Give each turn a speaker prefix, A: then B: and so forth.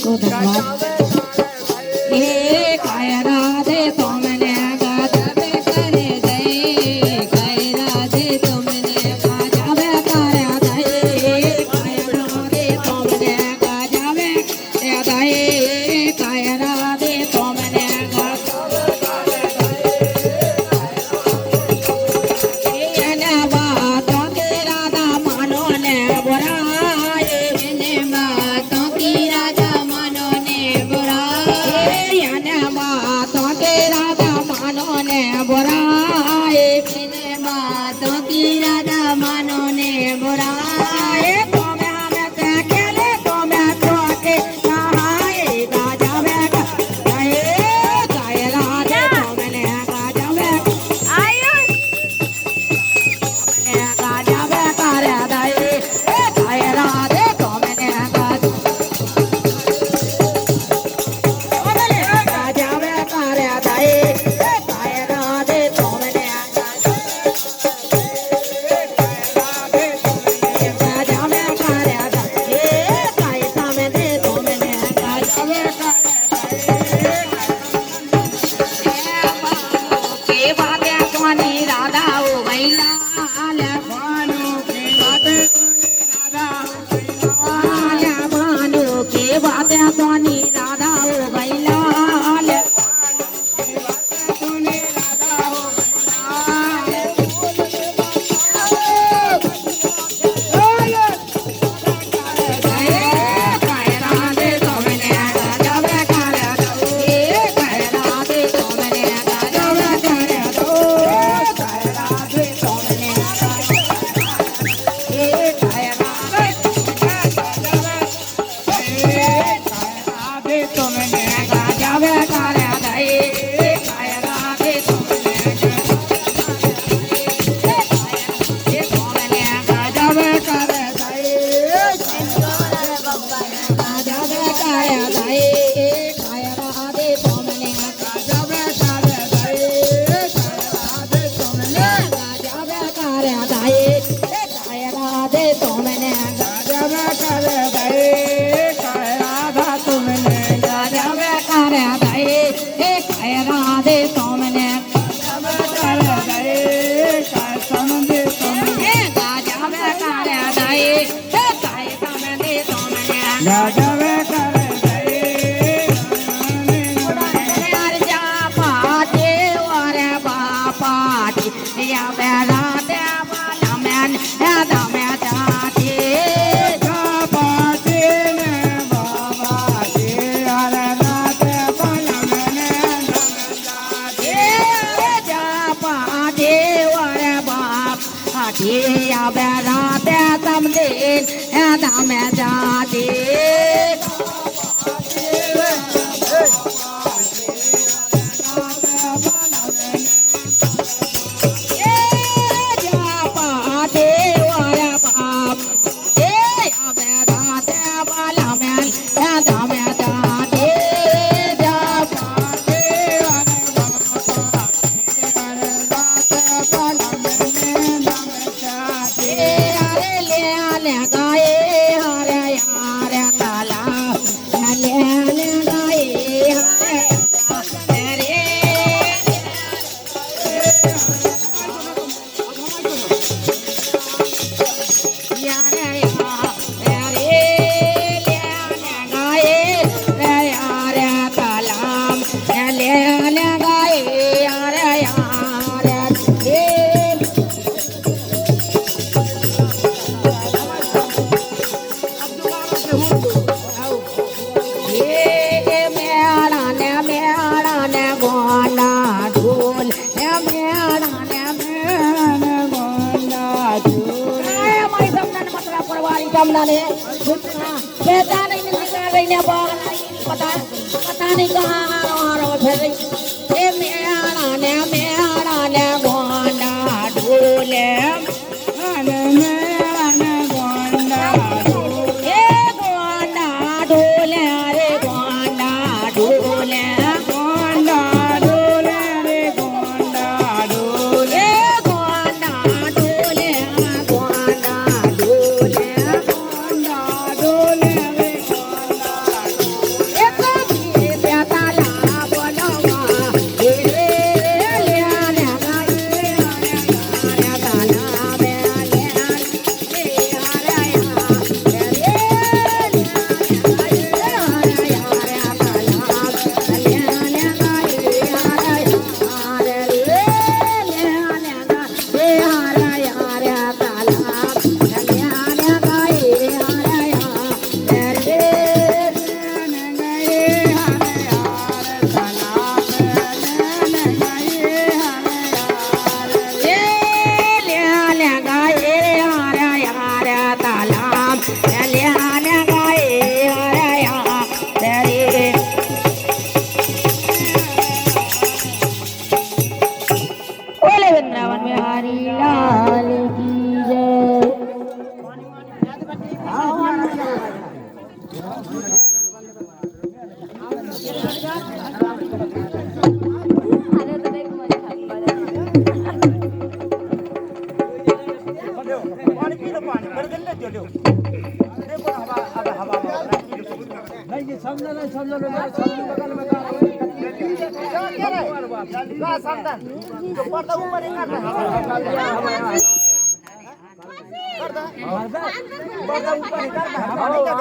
A: तो धन्यवाद ये काय राधे तुमने गावे करे दे काय राधे तुमने गावे करे दे काय राधे तुमने गावे दे काय राधे तुमने पता नहीं कहाँ फिर बोले वृंदावन में हरी लाल की जय।
B: पानी पी लो पानी भर दिन ले चलो देखो हवा अब हवा नहीं ये समझना नहीं समझना मेरे समझ बगल में का क्या रे का सावधान जो पर्दा ऊपर ही कर दे पर्दा ऊपर ही कर दे